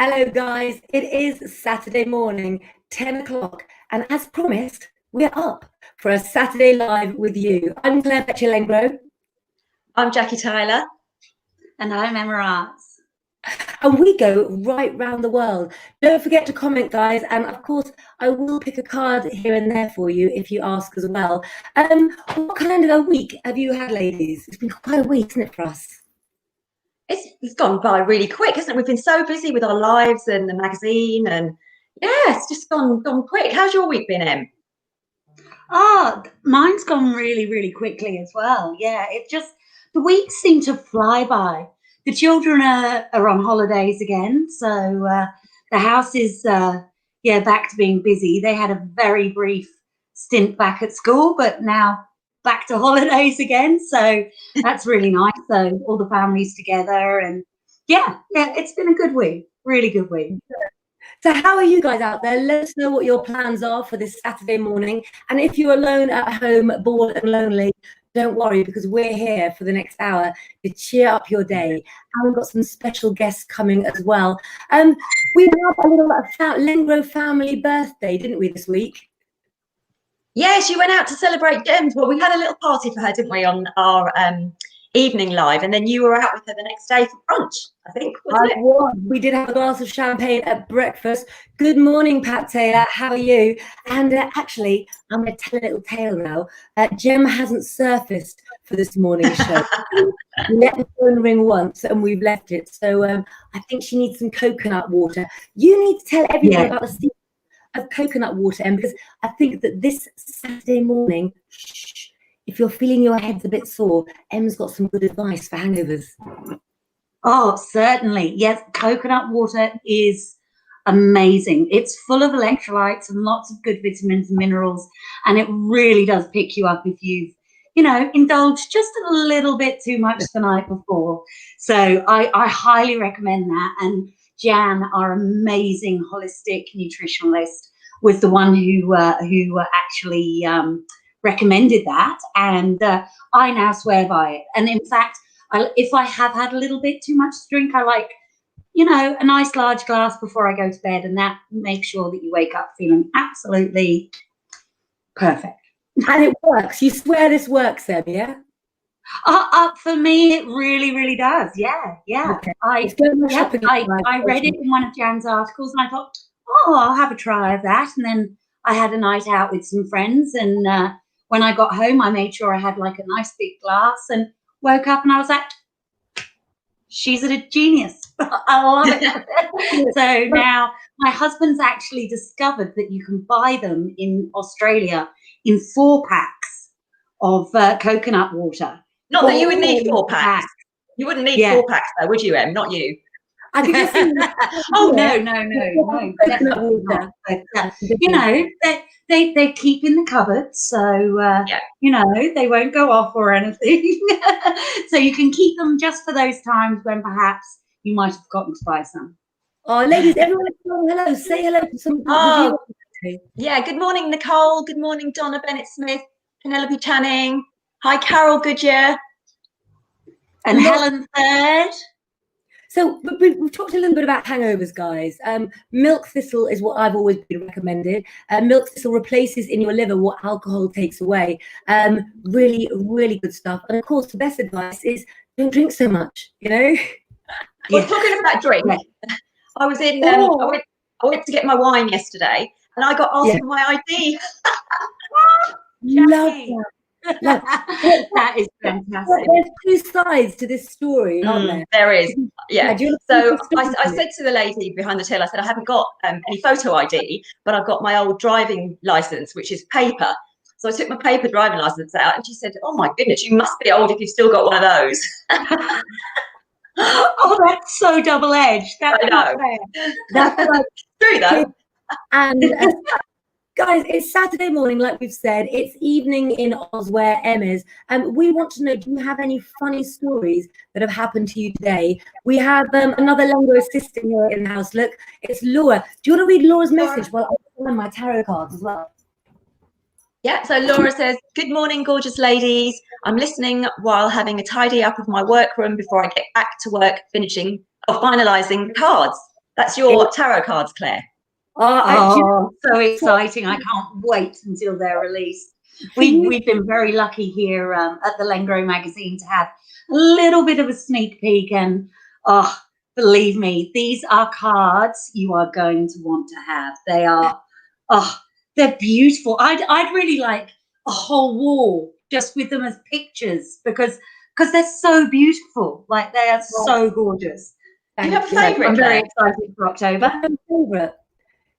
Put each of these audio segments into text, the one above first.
Hello, guys. It is Saturday morning, 10 o'clock, and as promised, we're up for a Saturday Live with you. I'm Claire Petcher-Lengro. I'm Jackie Tyler. And I'm Emma Arts. And we go right round the world. Don't forget to comment, guys, and of course, I will pick a card here and there for you if you ask as well. What kind of a week have you had, ladies? It's been quite a week, isn't it, for us? It's gone by really quick, hasn't it? We've been so busy with our lives and the magazine, and yeah, it's just gone quick. How's your week been, Em? Oh, mine's gone really, really quickly as well. Yeah, the weeks seem to fly by. The children are on holidays again, so the house is back to being busy. They had a very brief stint back at school, but now back to holidays again, so that's really nice. So all the families together, and yeah, it's been a good week, really good week. So how are you guys out there? Let us know what your plans are for this Saturday morning, and if you're alone at home, bored and lonely, don't worry, because we're here for the next hour to cheer up your day, and we've got some special guests coming as well. We had a little Lengro family birthday, didn't we, this week? Yeah, she went out to celebrate Gems. Well, we had a little party for her, didn't we, on our evening live, and then you were out with her the next day for brunch, I think, wasn't it? We did have a glass of champagne at breakfast. Good morning, Pat Taylor. How are you? And actually, I'm going to tell a little tale now. Gem hasn't surfaced for this morning's show. We let the phone ring once and we've left it. So I think she needs some coconut water. You need to tell everyone about the secret of coconut water, Em, because I think that this Saturday morning, if you're feeling your head's a bit sore, Em's got some good advice for hangovers. Oh, certainly. Yes, coconut water is amazing. It's full of electrolytes and lots of good vitamins and minerals, and it really does pick you up if you've, indulged just a little bit too much the night before. So I highly recommend that. And Jan, our amazing holistic nutritionalist, was the one who actually recommended that, and I now swear by it. And in fact, if I have had a little bit too much to drink, I like, a nice large glass before I go to bed, and that makes sure that you wake up feeling absolutely perfect. And it works. You swear this works, Em, yeah? For me, it really, really does. Yeah. Okay. I read it in one of Jan's articles, and I thought, I'll have a try of that. And then I had a night out with some friends, and when I got home, I made sure I had like a nice big glass, and woke up and I was like, she's a genius. I love it. So now my husband's actually discovered that you can buy them in Australia in 4-packs of coconut water. Not that you would need 4 packs. You wouldn't need 4 packs though, would you, Em? Not you. I could just see no, definitely not. But, they keep in the cupboard, so they won't go off or anything. So you can keep them just for those times when perhaps you might have forgotten to buy some. Oh, ladies, everyone, hello. Say hello to some. Yeah. Good morning, Nicole. Good morning, Donna Bennett-Smith, Penelope Channing. Hi, Carol Goodyear, and Helen Third. So we've talked a little bit about hangovers, guys. Milk thistle is what I've always been recommended. Milk thistle replaces in your liver what alcohol takes away. Really, really good stuff. And of course, the best advice is don't drink so much, Well, talking about drink, I was in, I went to get my wine yesterday, and I got asked for my ID. Love that. That is fantastic. There's 2 sides to this story, aren't there? There is, yeah. So I said to the lady behind the till, I said, I haven't got any photo ID, but I've got my old driving license, which is paper. So I took my paper driving license out, and she said, oh my goodness, you must be old if you've still got one of those. Oh, that's so double-edged. I know. That's true though. And guys, it's Saturday morning, like we've said. It's evening in Oz, where Em is. And we want to know, do you have any funny stories that have happened to you today? We have another Lengro assistant here in the house. Look, it's Laura. Do you want to read Laura's message while I find my tarot cards as well? Yeah, so Laura says, good morning, gorgeous ladies. I'm listening while having a tidy up of my workroom before I get back to work, finalizing the cards. That's your tarot cards, Claire. Oh, so exciting. I can't wait until they're released. We've been very lucky here at the Lengro magazine to have a little bit of a sneak peek, and believe me, these are cards you are going to want to have. They are, they're beautiful. I'd really like a whole wall just with them as pictures because they're so beautiful. Like, they are so gorgeous. Do you have a favourite? I'm very excited for October. Favourite.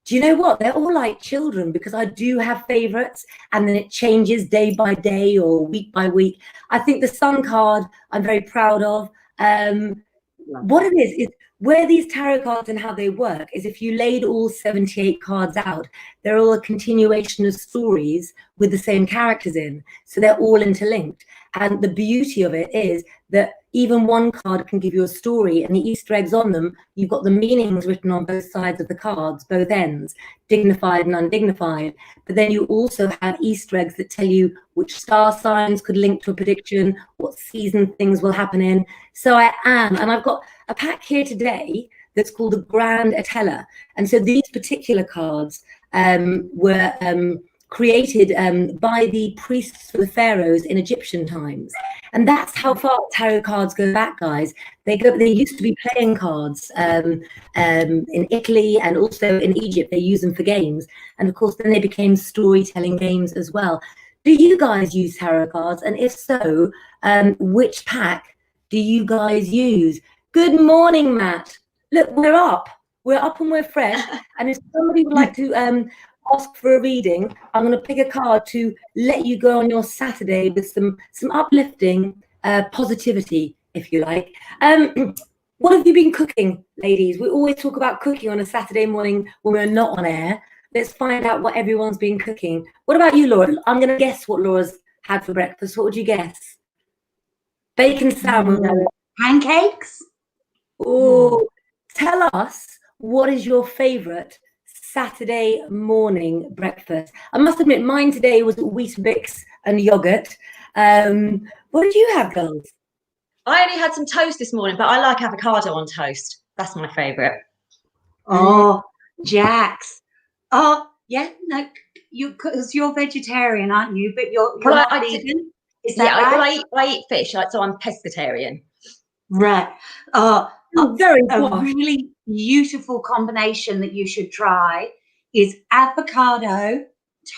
Do you know what? They're all like children, because I do have favorites and then it changes day by day or week by week. I think the Sun card I'm very proud of. What it is where these tarot cards and how they work is, if you laid all 78 cards out, they're all a continuation of stories with the same characters in. So they're all interlinked. And the beauty of it is that even one card can give you a story, and the Easter eggs on them, you've got the meanings written on both sides of the cards, both ends, dignified and undignified. But then you also have Easter eggs that tell you which star signs could link to a prediction, what season things will happen in. So and I've got a pack here today that's called the Grand Atella. And so these particular cards were created by the priests for the pharaohs in Egyptian times. And that's how far tarot cards go back, guys. They used to be playing cards in Italy, and also in Egypt. They use them for games. And of course, then they became storytelling games as well. Do you guys use tarot cards? And if so, which pack do you guys use? Good morning, Matt. Look, we're up and we're fresh. And if somebody would like to ask for a reading, I'm going to pick a card to let you go on your Saturday with some uplifting positivity, if you like. What have you been cooking, ladies? We always talk about cooking on a Saturday morning when we're not on air. Let's find out what everyone's been cooking. What about you, Laura? I'm going to guess what Laura's had for breakfast. What would you guess? Bacon sandwich. Pancakes? Oh, tell us, what is your favorite Saturday morning breakfast? I must admit, mine today was Weetabix and yogurt. What did you have, girls? I only had some toast this morning, but I like avocado on toast. That's my favourite. Oh, Jax. Oh, yeah, no, because you're vegetarian, aren't you? But you're not vegan. Is that right? I eat fish, so I'm pescatarian. Right. Very a really beautiful combination that you should try is avocado,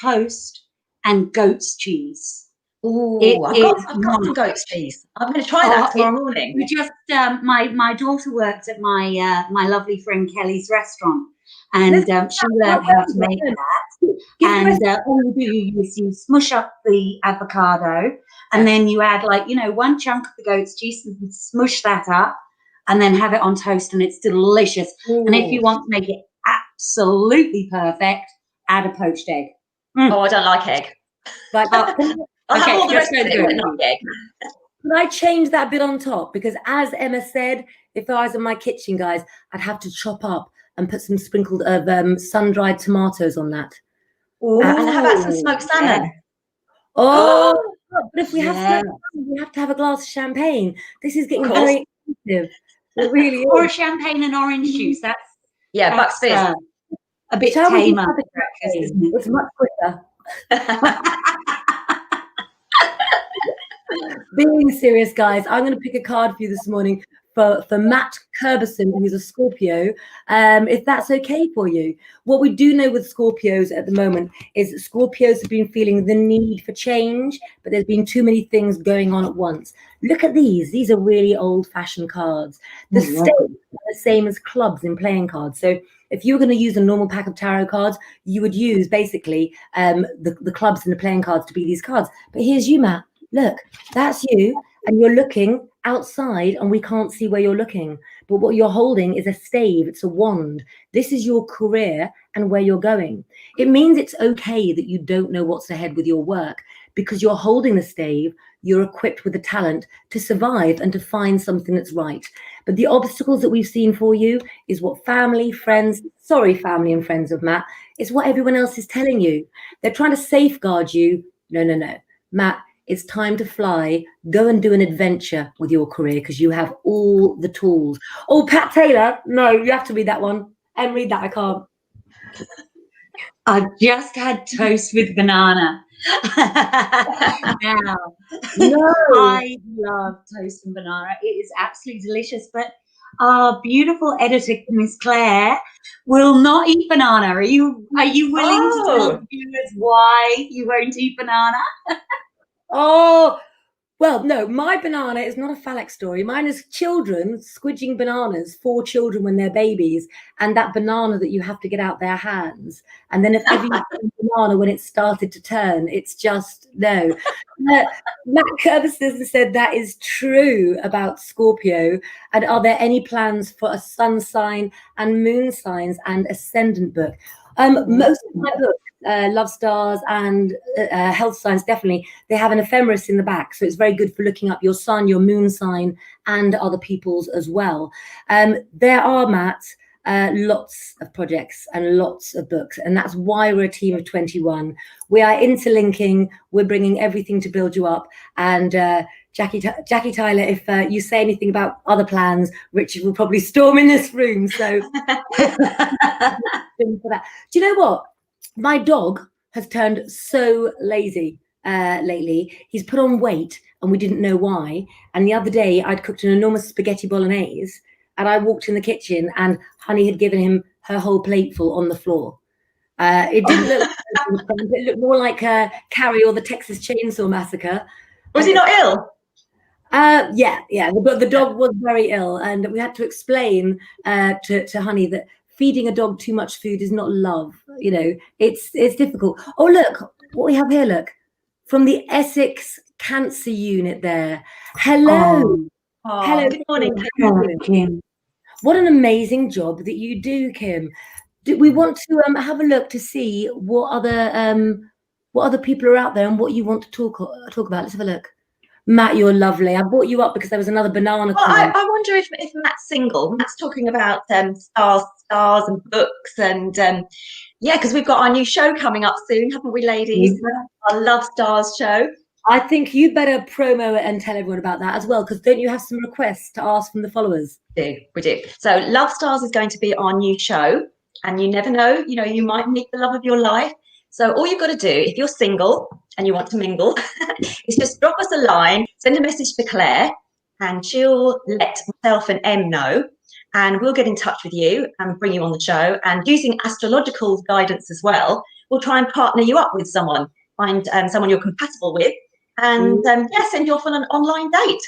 toast, and goat's cheese. Oh, I've got some goat's cheese. I'm going to try that tomorrow morning. We just my daughter worked at my lovely friend Kelly's restaurant, and she learned how to make that. And all you do is you smush up the avocado, and then you add one chunk of the goat's cheese and smush that up, and then have it on toast, and it's delicious. Ooh. And if you want to make it absolutely perfect, add a poached egg. Oh, I don't like egg. But I have all the rest of it, but not egg. Can I change that bit on top? Because as Emma said, if I was in my kitchen, guys, I'd have to chop up and put some sprinkled of sun-dried tomatoes on that. Ooh, and how about some smoked salmon? Yeah. Oh, but if we have salmon, we have to have a glass of champagne. This is getting very expensive. It really is. Or champagne and orange juice. That's Bucks Fizz. A bit tamer. It's much quicker. Being serious, guys, I'm going to pick a card for you this morning for Matt Kerberson, who's a Scorpio, if that's okay for you. What we do know with Scorpios at the moment is that Scorpios have been feeling the need for change, but there's been too many things going on at once. Look at these. These are really old-fashioned cards. The stakes are the same as clubs in playing cards. So if you were going to use a normal pack of tarot cards, you would use basically the clubs and the playing cards to be these cards. But here's you, Matt. Look, that's you, and you're looking outside and we can't see where you're looking. But what you're holding is a stave. It's a wand. This is your career and where you're going. It means it's okay that you don't know what's ahead with your work, because you're holding the stave. You're equipped with the talent to survive and to find something that's right. But the obstacles that we've seen for you is what family and friends of Matt, it's what everyone else is telling you. They're trying to safeguard you. No. Matt, it's time to fly. Go and do an adventure with your career, because you have all the tools. Oh, Pat Taylor. No, you have to read that one. And read that, I can't. I just had toast with banana. Now, No. I love toast and banana. It is absolutely delicious. But our beautiful editor, Miss Claire, will not eat banana. Are you willing to tell the viewers why you won't eat banana? Oh, well, no, my banana is not a phallic story. Mine is children squidging bananas for children when they're babies, and that banana that you have to get out their hands. And then if ever you see a banana when it started to turn, it's just no. Matt Curtis said that is true about Scorpio. And are there any plans for a sun sign and moon signs and ascendant book? Most of my books, Love Stars and Health Signs, definitely, they have an ephemeris in the back. So it's very good for looking up your sun, your moon sign, and other people's as well. There are, Matt, lots of projects and lots of books. And that's why we're a team of 21. We are interlinking. We're bringing everything to build you up. And Jackie Tyler, if you say anything about other plans, Richard will probably storm in this room. So for that. Do you know what? My dog has turned so lazy lately. He's put on weight and we didn't know why. And the other day I'd cooked an enormous spaghetti bolognese and I walked in the kitchen and Honey had given him her whole plateful on the floor. It didn't look like it looked more like Carrie or the Texas Chainsaw Massacre. Was he not ill? Yeah. But the dog was very ill, and we had to explain to Honey that feeding a dog too much food is not love. You know, it's difficult. Oh, look what we have here. Look, from the Essex Cancer Unit there. Hello. Hello. Good morning, Kim. What an amazing job that you do, Kim. Do we want to have a look to see what other people are out there and what you want to talk about? Let's have a look. Matt, you're lovely. I brought you up because there was another banana. Well, I wonder if Matt's single. Matt's talking about stars and books and because we've got our new show coming up soon, haven't we, ladies? Our Love Stars show. I think you better promo it and tell everyone about that as well, because don't you have some requests to ask from the followers? We do. So Love Stars is going to be our new show, and you never know, you might meet the love of your life. So all you've got to do, if you're single and you want to mingle, is just drop us a line, send a message to Claire, and she'll let myself and Em know, and we'll get in touch with you and bring you on the show. And using astrological guidance as well, we'll try and partner you up with someone, find someone you're compatible with, and send you off on an online date.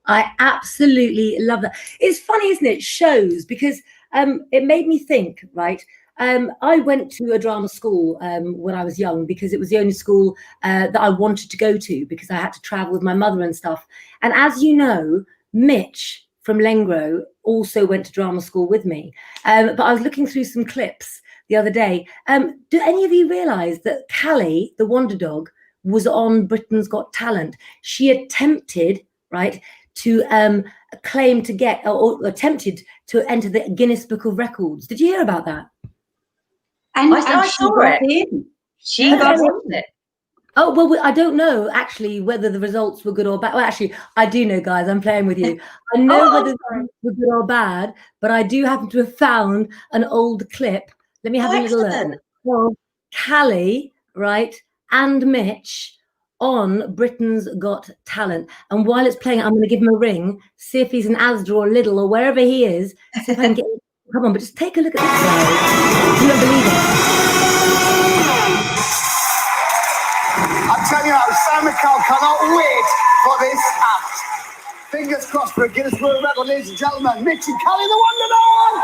I absolutely love that. It's funny, isn't it? Shows, because it made me think, right? I went to a drama school when I was young because it was the only school that I wanted to go to because I had to travel with my mother and stuff. And as you know, Mitch from Lengro also went to drama school with me. But I was looking through some clips the other day. Do any of you realise that Callie, the Wonder Dog, was on Britain's Got Talent? She attempted, right, to claim to get or attempted to enter the Guinness Book of Records. Did you hear about that? And I saw it. She got it. Oh, well, I don't know actually whether the results were good or bad. Well, actually, I do know, guys. I'm playing with you. I know whether they were good or bad, but I do happen to have found an old clip. Let me have a little look. Well, Callie, right, and Mitch on Britain's Got Talent. And while it's playing, I'm going to give him a ring, see if he's in Asda or Lidl or wherever he is, see if I can get him. Come on, but just take a look at this guy. You don't believe it. I'm telling you now, Sam McCall cannot wait for this act. Fingers crossed for a Guinness World Record, ladies and gentlemen. Mitch and Callie, the Wonder Dog!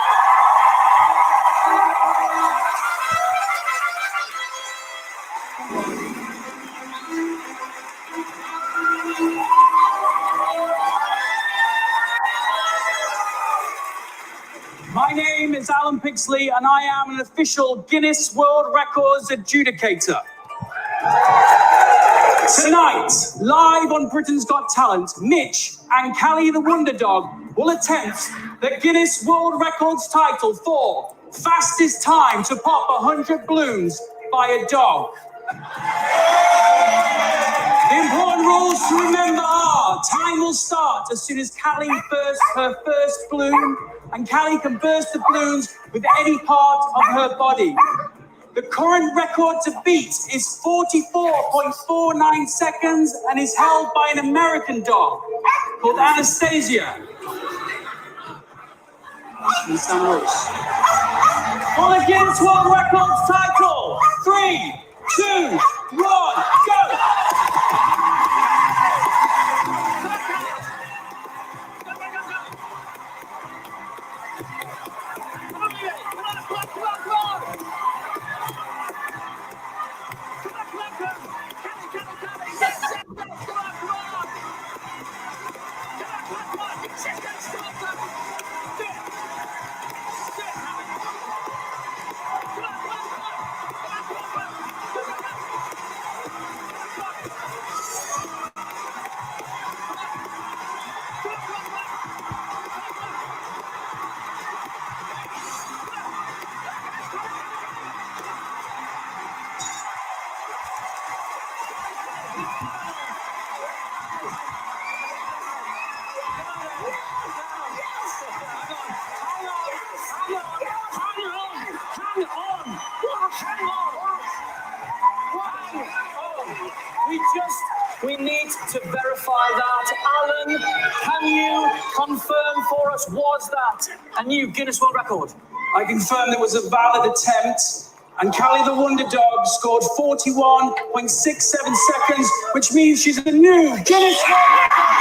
My name is Alan Pixley, and I am an official Guinness World Records adjudicator. Tonight, live on Britain's Got Talent, Mitch and Callie the Wonder Dog will attempt the Guinness World Records title for fastest time to pop 100 balloons by a dog. The important rules to remember are: time will start as soon as Callie bursts her first balloon. and Callie can burst the balloons with any part of her body. The current record to beat is 44.49 seconds and is held by an American dog called Anastasia. For the Guinness World Records title, 3, 2, 1, go! We need to verify that. Alan, can you confirm for us, was that a new Guinness World Record? I confirm it was a valid attempt, and Callie the Wonder Dog scored 41.67 seconds, which means she's a new Guinness World Record.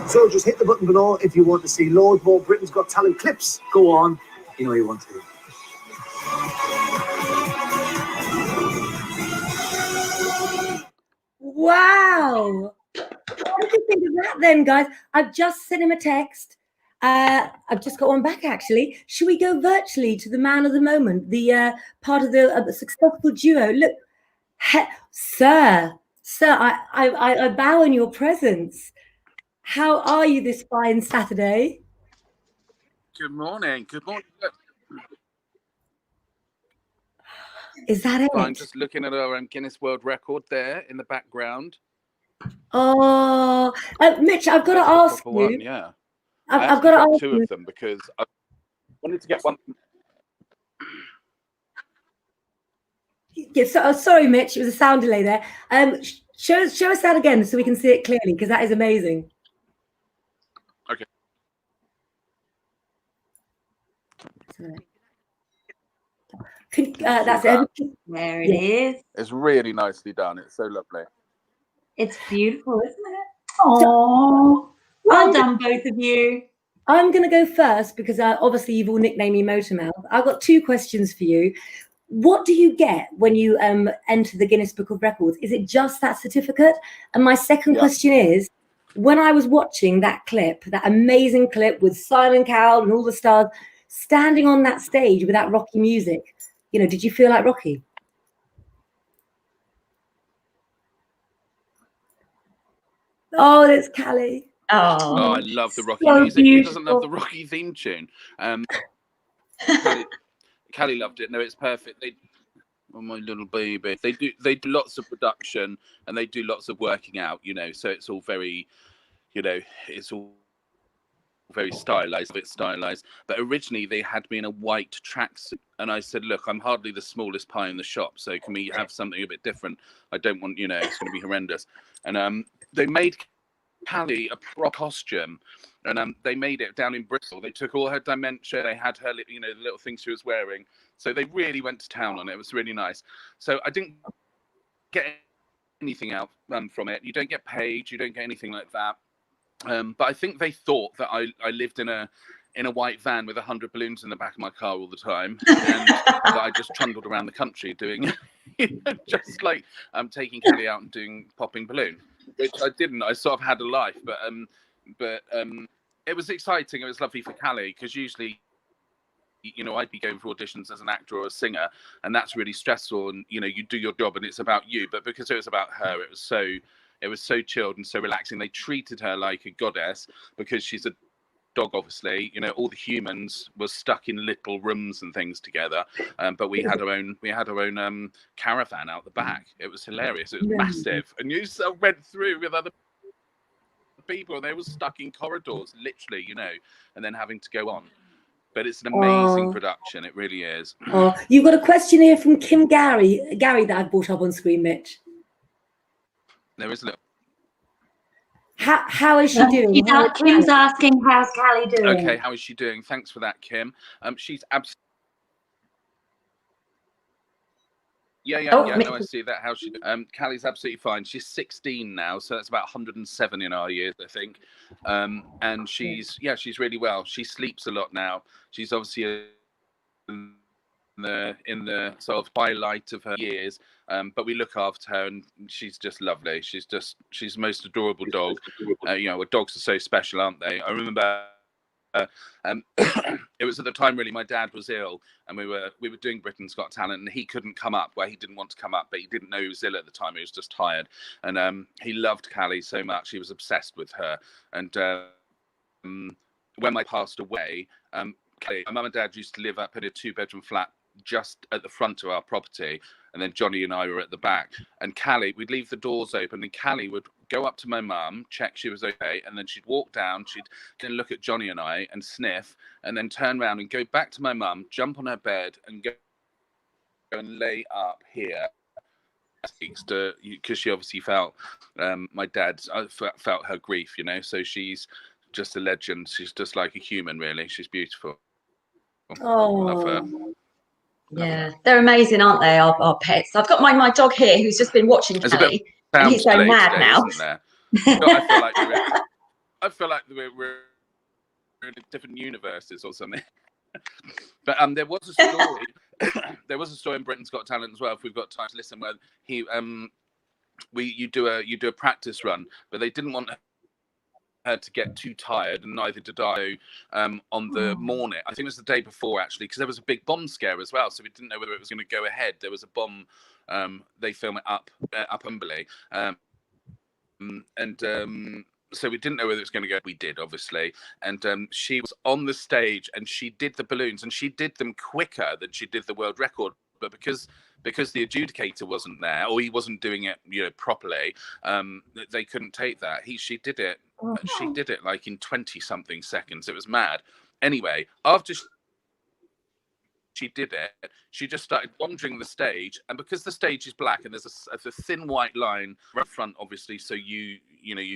So just hit the button below if you want to see loads more Britain's Got Talent clips. Go on, you know you want to. Wow. What do you think of that then, guys? I've just sent him a text. I've just got one back, actually. Should we go virtually to the man of the moment, the part of the successful duo? Look, sir, I bow in your presence. How are you this fine Saturday? Good morning. Good morning. Is that it? I'm just looking at our Guinness World Record there in the background. Oh, Mitch, I've got to ask you. One, yeah. I've got to ask two you. of them because I wanted to get one. Yeah, so, sorry, Mitch, it was a sound delay there. Show us that again so we can see it clearly, because that is amazing. Okay. That's it. There it is. It's really nicely done. It's so lovely. It's beautiful, isn't it? Oh, well done, both of you. I'm going to go first because obviously you've all nicknamed me Motormouth. I've got two questions for you. What do you get when you enter the Guinness Book of Records? Is it just that certificate? And my second question is, when I was watching that clip, that amazing clip with Simon Cowell and all the stars standing on that stage with that Rocky music, you know, did you feel like Rocky? Oh, it's Callie. Oh, I love the Rocky so music. beautiful. Who doesn't love the Rocky theme tune? Callie loved it. No, it's perfect. Oh, my little baby. They do lots of production and they do lots of working out, you know, so it's all very, you know, it's all very stylized, a bit stylized. But originally they had me in a white tracksuit and I said, look, I'm hardly the smallest pie in the shop, so can we have something a bit different? I don't want, you know, it's going to be horrendous. And they made Callie a pro costume, and they made it down in Bristol. They took all her dementia, they had her, you know, the little things she was wearing, so they really went to town on it. It was really nice. So I didn't get anything out from it. You don't get paid, you don't get anything like that, but I think they thought that I lived in a white van with 100 balloons in the back of my car all the time, and that I just trundled around the country doing you know, just like taking Callie out and doing popping balloon, which I didn't. I sort of had a life, but it was exciting. It was lovely for Callie because usually, you know, I'd be going for auditions as an actor or a singer, and that's really stressful. And you know, you do your job and it's about you. But because it was about her, it was so It was so chilled and so relaxing. They treated her like a goddess because she's a dog, obviously. You know, all the humans were stuck in little rooms and things together, but we had our own caravan out the back. It was hilarious. It was massive, and you still went through with other people, and they were stuck in corridors, literally, you know, and then having to go on. But it's an amazing production. It really is. Oh, you've got a question here from Kim Gary that I've brought up on screen, Mitch. There is a little. How is she doing? Kim's asking, how's Callie doing? Okay, how is she doing? Thanks for that, Kim. She's absolutely. No, I see that. How's she doing? Callie's absolutely fine. She's 16 now, so that's about 107 in our years, I think. And she's really well. She sleeps a lot now. She's obviously in the sort of twilight of her years, but we look after her, and she's just lovely. She's the most adorable dog. You know, dogs are so special, aren't they? I remember it was at the time really my dad was ill, and we were doing Britain's Got Talent, and he couldn't come up. Well, he didn't want to come up, but he didn't know he was ill at the time. He was just tired, and he loved Callie so much. He was obsessed with her. And when I passed away, Callie, my mum and dad used to live up in a 2-bedroom flat just at the front of our property, and then Johnny and I were at the back. And Callie, we'd leave the doors open, and Callie would go up to my mum, check she was okay, and then she'd walk down, she'd then look at Johnny and I and sniff, and then turn around and go back to my mum, jump on her bed, and go and lay up here, because she obviously felt my dad felt her grief, you know. So she's just a legend. She's just like a human, really. She's beautiful. Oh, love her. Yeah, they're amazing, aren't they? Our pets. I've got my dog here who's just been watching Callie, and he's going mad now. I feel like we're in different universes or something. But there was a story. There was a story in Britain's Got Talent as well. If we've got time to listen, where you do a practice run, but they didn't want her to get too tired, and neither did I on the morning. I think it was the day before, actually, because there was a big bomb scare as well, so we didn't know whether it was going to go ahead. There was a bomb. They film it up Umberley, so we didn't know whether it was going to go. We did, obviously, and she was on the stage, and she did the balloons, and she did them quicker than she did the world record, but because the adjudicator wasn't there, or he wasn't doing it, you know, properly, they couldn't take that. She did it. She did it like in 20-something seconds. It was mad. Anyway, after she did it, she just started wandering the stage, and because the stage is black and there's a thin white line right front, obviously, so you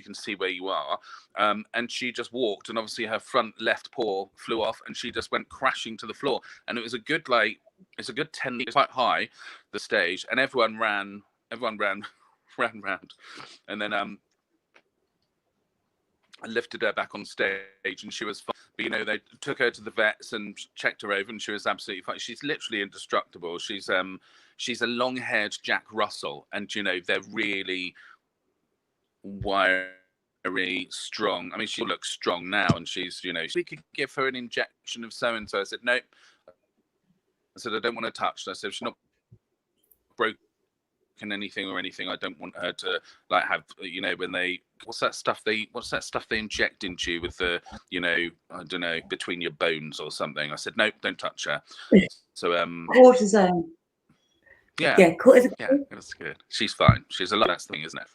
can see where you are, and she just walked, and obviously her front left paw flew off, and she just went crashing to the floor. And it was a good 10 meters quite high, the stage, and everyone ran round, and then I lifted her back on stage, and she was fine. But, you know, they took her to the vets and checked her over, and she was absolutely fine. She's literally indestructible. She's a long-haired Jack Russell, and, you know, they're really wiry, strong. I mean, she looks strong now, and she's, you know, we could give her an injection of so-and-so. I said, nope. I said, I don't want to touch her. I said, she's not broken anything, I don't want her to, like, have, you know, when they what's that stuff they inject into you with the, you know, I don't know, between your bones or something. I said, nope, don't touch her. So cortisone. Yeah, that's good. She's fine. She's a lot. That's the thing, isn't it?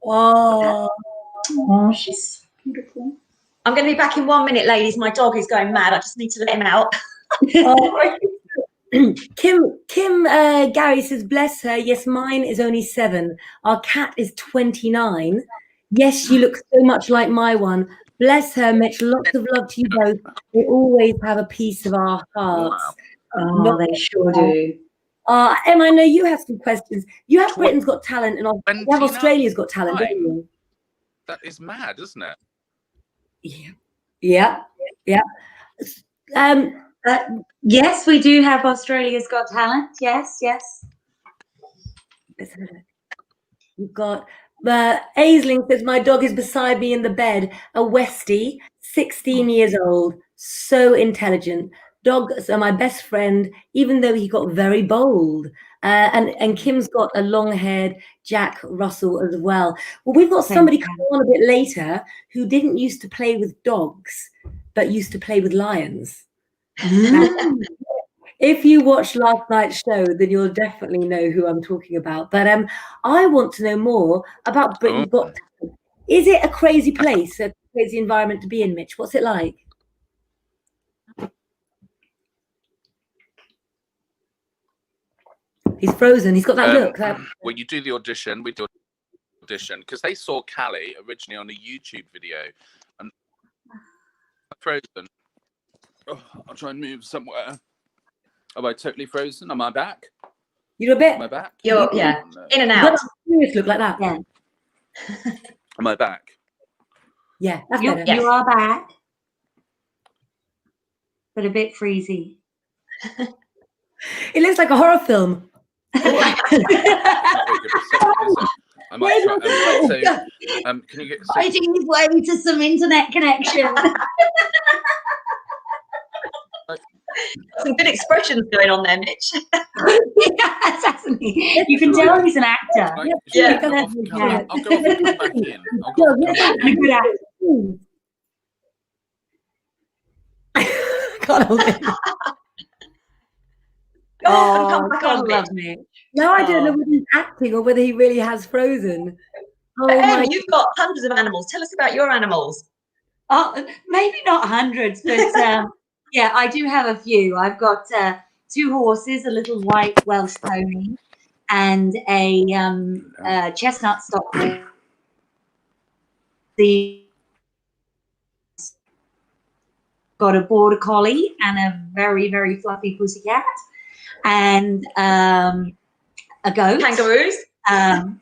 Oh, she's beautiful. I'm going to be back in 1 minute, ladies. My dog is going mad. I just need to let him out. Kim Gary says, bless her. Yes, mine is only 7. Our cat is 29. Yes, she looks so much like my one. Bless her, Mitch. Lots of love to you both. They always have a piece of our hearts. Oh, they sure do. Emma, I know you have some questions. You have Britain's Got Talent, and you have Australia's Got Talent, don't you? That is mad, isn't it? Yeah. Yes, we do have Australia's Got Talent. Yes. You've got Aisling says, my dog is beside me in the bed. A Westie, 16 years old, so intelligent. Dogs are my best friend, even though he got very bold. And Kim's got a long-haired Jack Russell as well. Well, we've got somebody coming on a bit later who didn't used to play with dogs, but used to play with lions. If you watched last night's show, then you'll definitely know who I'm talking about. But I want to know more about Britain's Got Talent. Is it a crazy place, a crazy environment to be in, Mitch? What's it like? He's frozen. He's got that look. Well, you do the audition. We do audition because they saw Callie originally on a YouTube video, and frozen. Oh, I'll try and move somewhere. Am I totally frozen? Am I back? You're a bit. Am I back? You're in and out. Look like that. Yeah. Am I back? Yeah, that's You, better. you are back, but a bit freezy. It looks like a horror film. I might try. Can you get? Fighting his way to some internet connection. Some good expressions going on there, Mitch. Yes, definitely. You can tell he's an actor. Yeah. I'll go off and come back in. I'll go off and come back And a in. good actor. Can't hold it. Go off and come back God on, love Mitch. me. Now I don't know whether he's acting or whether he really has frozen. Oh But my! you've got hundreds of animals. Tell us about your animals. Oh, maybe not hundreds, but yeah, I do have a few. I've got 2 horses, a little white Welsh pony, and a chestnut stock horse. Got a border collie and a very, very fluffy pussycat, and a goat. Kangaroos.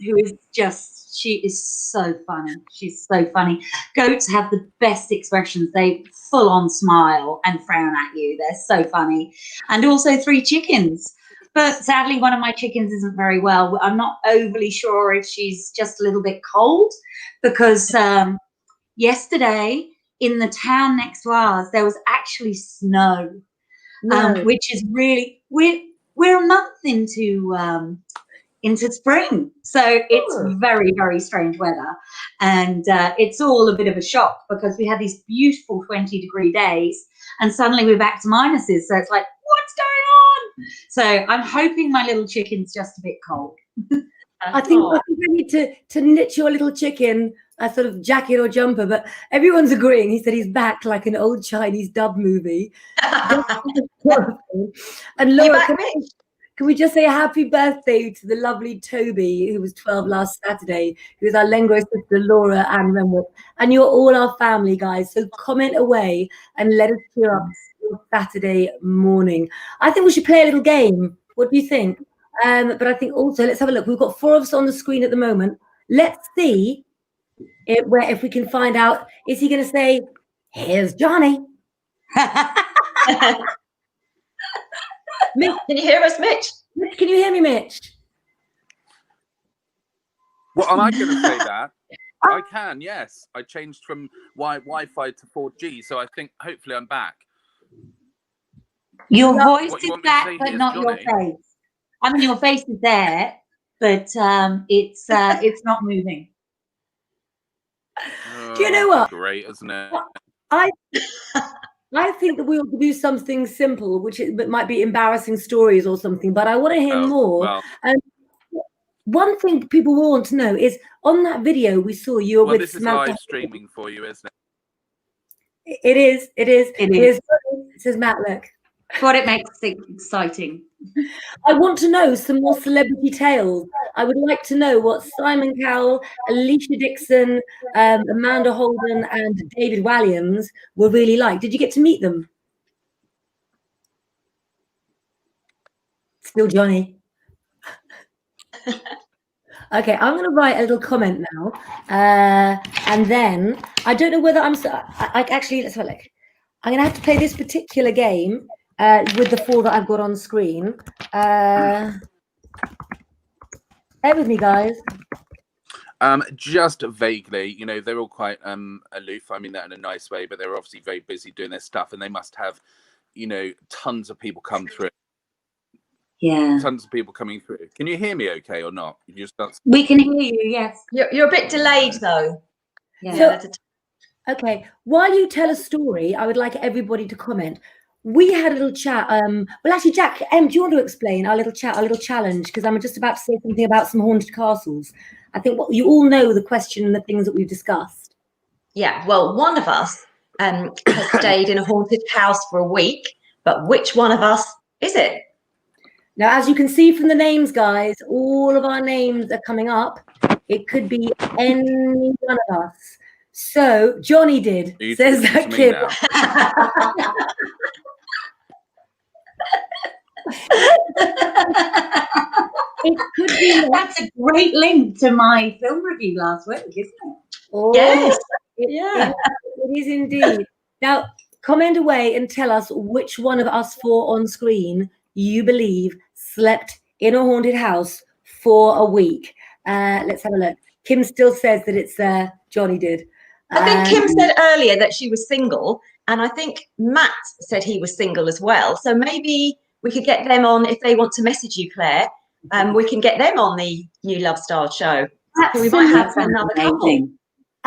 Who is just, she is so funny. She's so funny. Goats have the best expressions. They full on smile and frown at you. They're so funny. And also 3 chickens. But sadly, one of my chickens isn't very well. I'm not overly sure if she's just a little bit cold because yesterday in the town next to ours, there was actually snow, which is really, we're a month into spring, so it's very, very strange weather, and it's all a bit of a shock because we had these beautiful 20-degree days and suddenly we're back to minuses, so it's like, what's going on? So I'm hoping my little chicken's just a bit cold. I think I need to knit your little chicken a sort of jacket or jumper, but everyone's agreeing. He said he's back like an old Chinese dub movie. And Laura, can we just say a happy birthday to the lovely Toby, who was 12 last Saturday, who is our Lengro sister, Laura and Renwick. And you're all our family, guys. So comment away and let us cheer up your Saturday morning. I think we should play a little game. What do you think? But I think also, let's have a look. We've got 4 of us on the screen at the moment. Let's see if we can find out, is he going to say, here's Johnny? Mitch, can you hear us, Mitch? Mitch, can you hear me, Mitch? Well, am I going to say that? I can, yes. I changed from Wi-Fi to 4G, so I think hopefully I'm back. Your voice What, you is want me to back, say but here's not Johnny? your face. I mean, your face is there, but it's not moving. Do you know what? Great, isn't it? I think that we ought to do something simple, which might be embarrassing stories or something, but I want to hear more. Well, one thing people will want to know is, on that video we saw you were with this is Samantha. live streaming for you, isn't it? It is. It says Matt, look. What it makes it exciting. I want to know some more celebrity tales. I would like to know what Simon Cowell, Alicia Dixon, Amanda Holden, and David Walliams were really like. Did you get to meet them? Still Johnny. Okay, I'm going to write a little comment now, and then I don't know whether actually, let's have a look. I'm going to have to play this particular game with the 4 that I've got on screen. Bear with me, guys. Just vaguely, you know, they're all quite aloof. I mean that in a nice way, but they're obviously very busy doing their stuff, and they must have, you know, tons of people come through. Yeah. Tons of people coming through. Can you hear me okay or not? You just don't... We can hear you, yes. You're a bit delayed though. Yeah. So, okay, while you tell a story, I would like everybody to comment. We had a little chat. Well, actually, Jack, do you want to explain our little chat, our little challenge? Because I'm just about to say something about some haunted castles. I think you all know the question and the things that we've discussed. Yeah, well, one of us has stayed in a haunted house for a week, but which one of us is it? Now, as you can see from the names, guys, all of our names are coming up. It could be any one of us. So, Johnny did, says that kid. It could be. That's a great link to my film review last week, isn't it? Oh, yes. It is indeed. Now, comment away and tell us which one of us four on screen you believe slept in a haunted house for a week. Let's have a look. Kim still says that it's Johnny did. I think Kim said earlier that she was single, and I think Matt said he was single as well. So maybe we could get them on if they want to message you, Claire. We can get them on the New Love Stars show. So we might have another couple.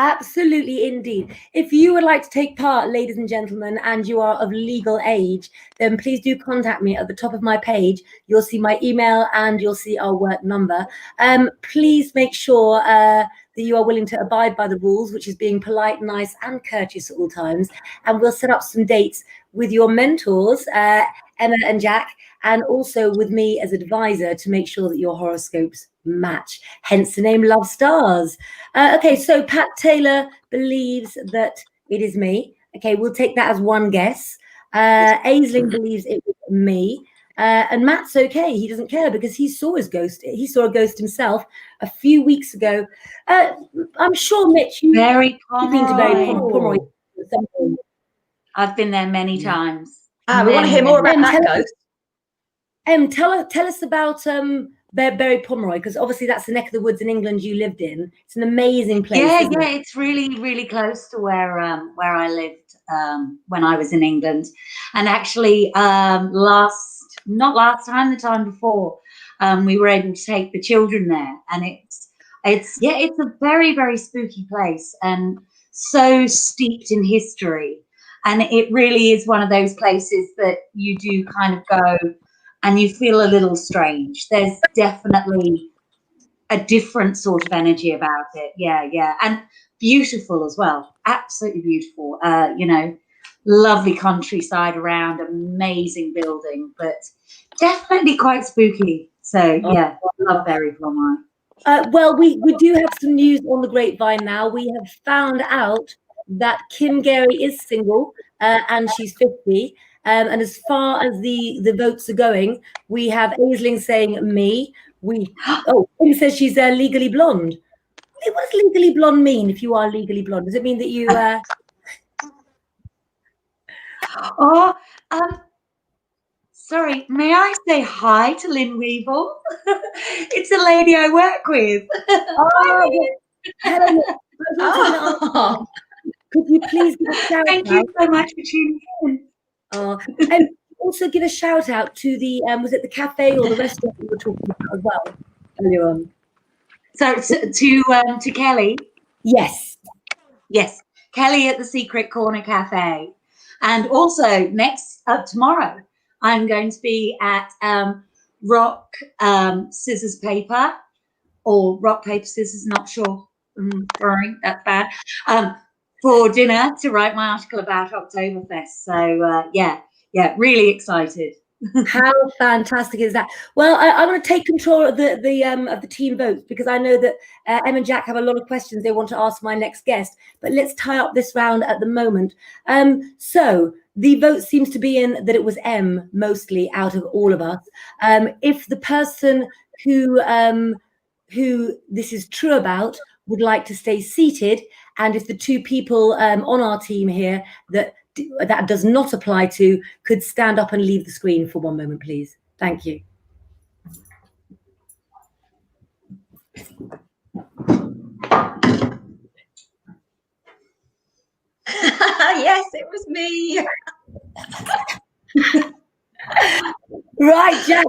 Absolutely, indeed. If you would like to take part, ladies and gentlemen, and you are of legal age, then please do contact me. At the top of my page, you'll see my email and you'll see our work number. Please make sure that you are willing to abide by the rules, which is being polite, nice, and courteous at all times. And we'll set up some dates with your mentors, Emma and Jack, and also with me as advisor to make sure that your horoscopes match, hence the name Love Stars. Okay, so Pat Taylor believes that it is me. Okay, we'll take that as one guess. Aisling believes it was me. And Matt's okay. He doesn't care because he saw his ghost. He saw a ghost himself a few weeks ago. I'm sure, Mitch, you've been to Berry Pomeroy. I've been there many times. We want to hear more about that ghost. Tell us about Berry Pomeroy, because obviously that's the neck of the woods in England you lived in. It's an amazing place. Yeah, it's really, really close to where I lived when I was in England. And actually, the time before, we were able to take the children there, and it's a very, very spooky place and so steeped in history. And it really is one of those places that you do kind of go and you feel a little strange. There's definitely a different sort of energy about it. Yeah. And beautiful as well. Absolutely beautiful. Lovely countryside around, amazing building, but definitely quite spooky. So, yeah, I love Berry Pomeroy. Well, we do have some news on the grapevine now. We have found out that Kim Gary is single and she's 50. And as far as the votes are going, we have Aisling saying me. Kim says she's legally blonde. What does legally blonde mean if you are legally blonde? Does it mean that you... Sorry, may I say hi to Lynn Weevil? It's a lady I work with. Hello. Could you please give a shout out? Thank you so much for tuning in. And also give a shout out to the was it the cafe or the restaurant we were talking about as well earlier on? So to Kelly. Yes, Kelly at the Secret Corner Cafe, and also tomorrow I'm going to be at Rock Scissors Paper or Rock Paper Scissors. Not sure. Sorry, that's bad. For dinner to write my article about Oktoberfest. So yeah, really excited. How fantastic is that? Well, I want to take control of the team votes, because I know that Em and Jack have a lot of questions they want to ask my next guest. But let's tie up this round at the moment. So the vote seems to be in that it was Em mostly out of all of us. If the person who this is true about would like to stay seated, and if the two people on our team here that does not apply to could stand up and leave the screen for one moment, please. Thank you. Yes, it was me. Right, Jack,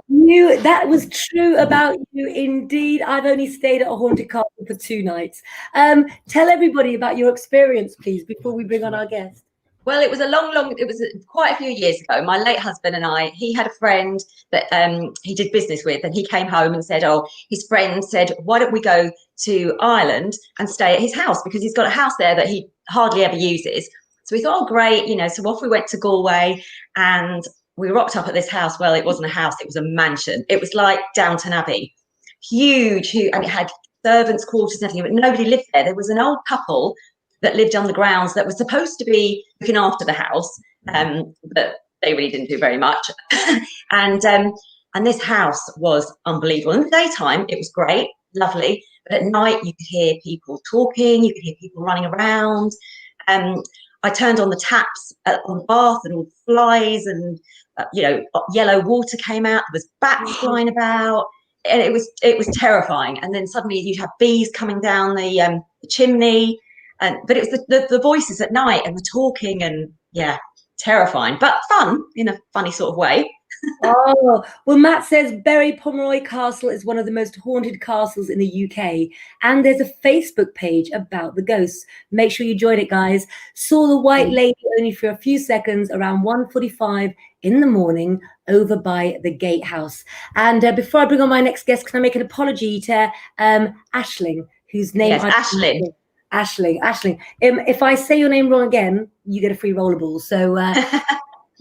that was true about you indeed. I've only stayed at a haunted castle for 2 nights. Tell everybody about your experience, please, before we bring on our guest. Well, it was quite a few years ago. My late husband and I, he had a friend that he did business with, and he came home and said, oh, his friend said, why don't we go to Ireland and stay at his house, because he's got a house there that he hardly ever uses. So we thought, oh, great, so off we went to Galway, and we rocked up at this house. Well, it wasn't a house, it was a mansion. It was like Downton Abbey, huge, and it had servants' quarters and everything, but nobody lived there. There was an old couple that lived on the grounds that was supposed to be looking after the house, but they really didn't do very much. and this house was unbelievable. In the daytime, it was great, lovely, but at night you could hear people talking, you could hear people running around. I turned on the taps on the bath, and all flies and yellow water came out. There was bats flying about, and it was terrifying. And then suddenly you'd have bees coming down the chimney. But it was the voices at night and the talking, and terrifying, but fun in a funny sort of way. Oh, well, Matt says Berry Pomeroy Castle is one of the most haunted castles in the UK, and there's a Facebook page about the ghosts. Make sure you join it, guys. Saw the white lady only for a few seconds around 1:45 in the morning over by the gatehouse. And before I bring on my next guest, can I make an apology to Aisling, whose name Aisling. If I say your name wrong again, you get a free rollerball. So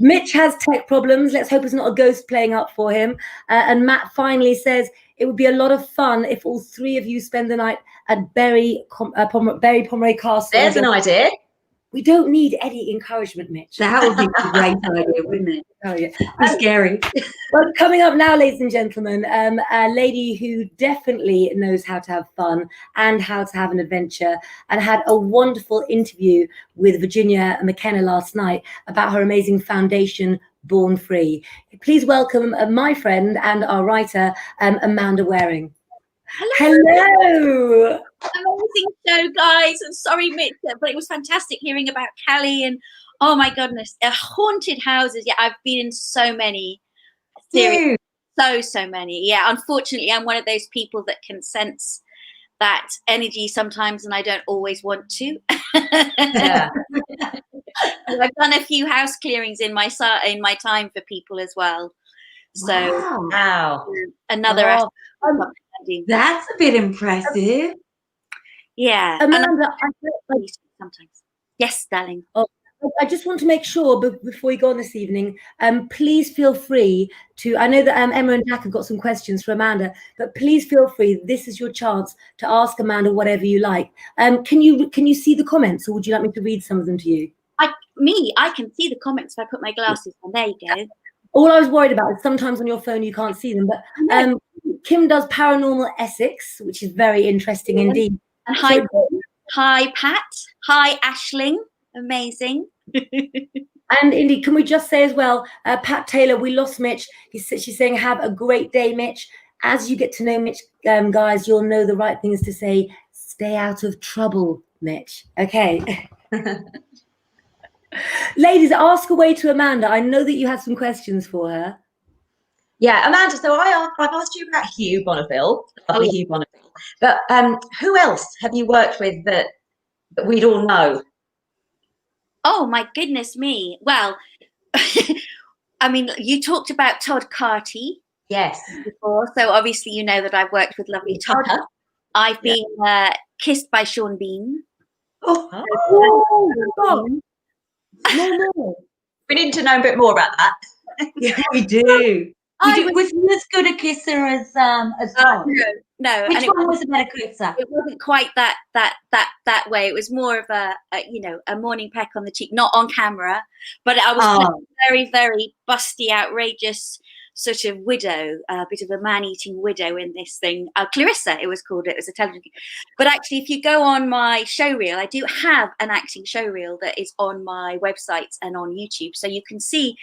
Mitch has tech problems. Let's hope it's not a ghost playing up for him. And Matt finally says it would be a lot of fun if all 3 of you spend the night at Berry Pomeroy Castle. There's an idea. We don't need any encouragement, Mitch. That would be a great idea, wouldn't it? Oh, yeah. It's scary. Well, coming up now, ladies and gentlemen, a lady who definitely knows how to have fun and how to have an adventure, and had a wonderful interview with Virginia McKenna last night about her amazing foundation, Born Free. Please welcome my friend and our writer, Amanda Waring. Hello. Amazing show, guys. I'm sorry, Mitch, but it was fantastic hearing about Callie, and oh my goodness, haunted houses. Yeah, I've been in so many series, so many. Yeah, unfortunately, I'm one of those people that can sense that energy sometimes, and I don't always want to. Yeah. I've done a few house clearings in my time for people as well. So wow. Another aspect of that's a bit impressive. Yeah. Amanda, sometimes. Yes, darling. Oh, I just want to make sure before we go on this evening, please feel free to, I know that Emma and Jack have got some questions for Amanda, but please feel free. This is your chance to ask Amanda whatever you like. Can you see the comments, or would you like me to read some of them to you? I can see the comments if I put my glasses on. There you go. All I was worried about is sometimes on your phone you can't see them, but Kim does Paranormal Essex, which is very interesting indeed. And hi, Pat. Hi, Aisling. Amazing. And indeed, can we just say as well, Pat Taylor, we lost Mitch. She's saying, have a great day, Mitch. As you get to know Mitch, guys, you'll know the right things to say. Stay out of trouble, Mitch. Okay. Ladies, ask away to Amanda. I know that you had some questions for her. Yeah, Amanda, so I've asked you about Hugh Bonneville, lovely Hugh Bonneville, but who else have you worked with that we'd all know? Oh, my goodness me. Well, I mean, you talked about Todd Carty. Yes. Before, so obviously you know that I've worked with lovely Todd. I've been kissed by Sean Bean. No. We need to know a bit more about that. Yeah, we do. Was he as good a kisser as Todd? No. Which one was a better kisser? It wasn't quite that way. It was more of a morning peck on the cheek, not on camera, but I was very, very busty, outrageous sort of widow, a bit of a man-eating widow in this thing. Clarissa, it was called. It was a television. But actually, if you go on my show reel, I do have an acting show reel that is on my website and on YouTube, so you can see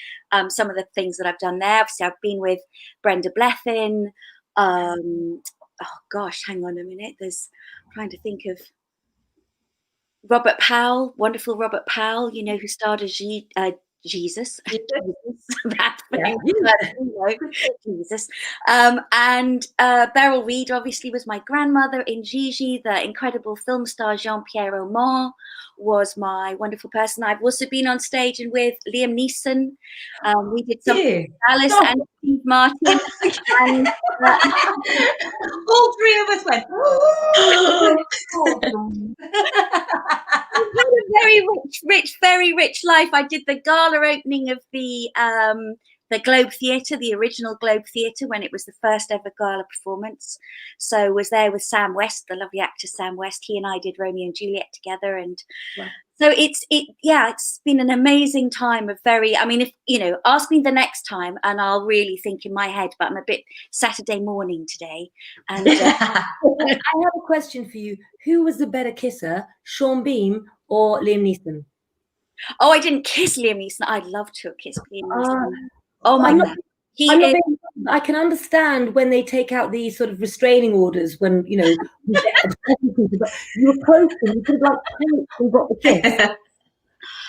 some of the things that I've done there. Obviously, I've been with Brenda Blethyn. Oh gosh, hang on a minute. I'm trying to think of Robert Powell, wonderful Robert Powell, who starred as Jesus. That Jesus. And Beryl Reid obviously was my grandmother in Gigi. The incredible film star Jean-Pierre Aumont was my wonderful person. I've also been on stage and with Liam Neeson. We did something with Alice and Steve Martin. And, all three of us went, very rich life. I did the gala opening of the Globe Theatre, the original Globe Theatre, when it was the first ever gala performance. So was there with Sam West, the lovely actor Sam West. He and I did Romeo and Juliet together, and so it's been an amazing time of if ask me the next time and I'll really think in my head, but I'm a bit Saturday morning today. And I have a question for you. Who was the better kisser, Sean Bean or Liam Neeson? Oh, I didn't kiss Liam Neeson. I'd love to have kissed Liam Neeson. Oh my God. I can understand when they take out the sort of restraining orders when, you were close and you could have and got the kiss.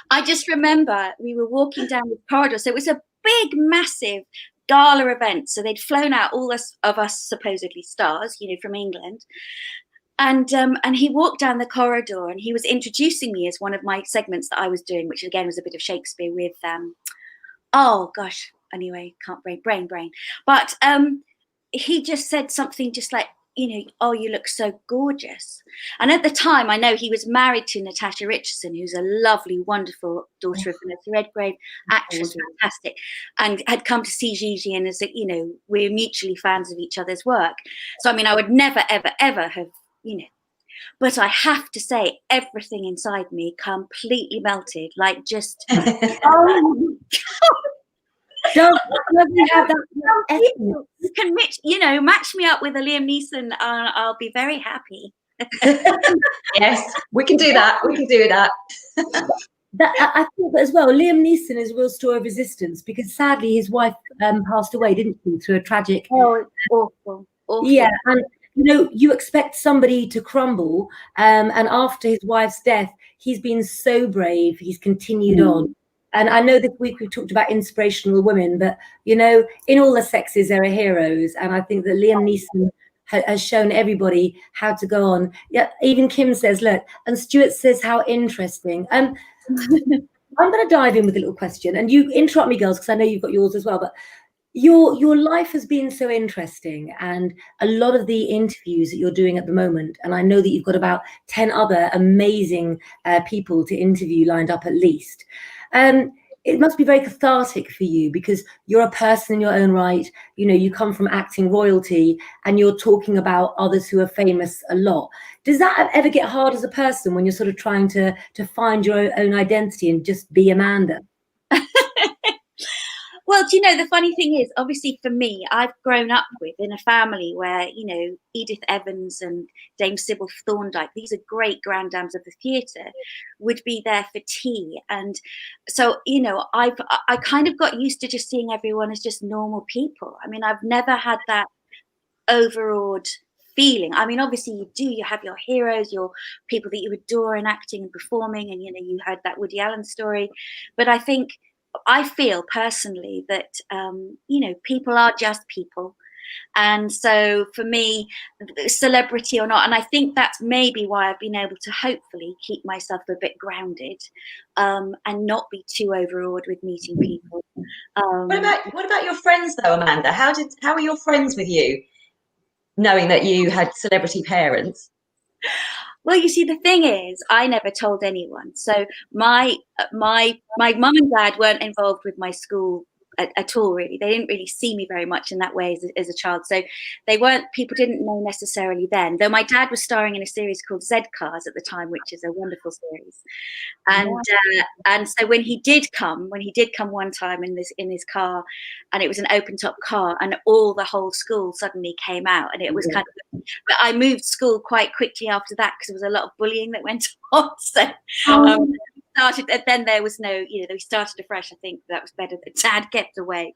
I just remember we were walking down the corridor. So it was a big, massive gala event. So they'd flown out all of us supposedly stars, from England. And he walked down the corridor and he was introducing me as one of my segments that I was doing, which again was a bit of Shakespeare with, anyway, can't brain. But he just said something just like, oh, you look so gorgeous. And at the time, I know he was married to Natasha Richardson, who's a lovely, wonderful daughter of Vanessa Redgrave, actress, fantastic, and had come to see Gigi, and as we're mutually fans of each other's work. So, I would never, ever, ever have, but I have to say, everything inside me completely melted, like just, Don't have that. You can match me up with a Liam Neeson, I'll be very happy. Yes, we can do that. We can do that. I think that as well, Liam Neeson is a real story of resistance, because sadly his wife passed away, didn't she, through a tragic. Oh, it's awful. Yeah, and you expect somebody to crumble, and after his wife's death, he's been so brave. He's continued on. And I know this week we've talked about inspirational women, but, in all the sexes, there are heroes. And I think that Liam Neeson has shown everybody how to go on. Yeah, even Kim says, look, and Stuart says, how interesting. I'm going to dive in with a little question. And you interrupt me, girls, because I know you've got yours as well. But your life has been so interesting, and a lot of the interviews that you're doing at the moment, and I know that you've got about 10 other amazing people to interview lined up at least. It must be very cathartic for you, because you're a person in your own right. You come from acting royalty and you're talking about others who are famous a lot. Does that ever get hard as a person when you're sort of trying to find your own identity and just be Amanda? Well, the funny thing is, obviously for me, I've grown up in a family where, Edith Evans and Dame Sybil Thorndike, these are great granddames of the theatre, would be there for tea. And so, I kind of got used to just seeing everyone as just normal people. I've never had that overawed feeling. Obviously you have your heroes, your people that you adore in acting and performing, and, you had that Woody Allen story. But I feel personally that, people are just people. And so for me, celebrity or not, and I think that's maybe why I've been able to hopefully keep myself a bit grounded, and not be too overawed with meeting people. What about your friends though, Amanda? How are your friends with you, knowing that you had celebrity parents? Well, you see, the thing is, I never told anyone. So my mum and dad weren't involved with my school at all, really. They didn't really see me very much in that way as a child. So people didn't know necessarily then, though my dad was starring in a series called Z Cars at the time, which is a wonderful series. And so when he did come one time in his car, and it was an open top car, and the whole school suddenly came out, and it was kind of, but I moved school quite quickly after that, because there was a lot of bullying that went on. So then there was no, we started afresh. I think that was better that Dad kept away.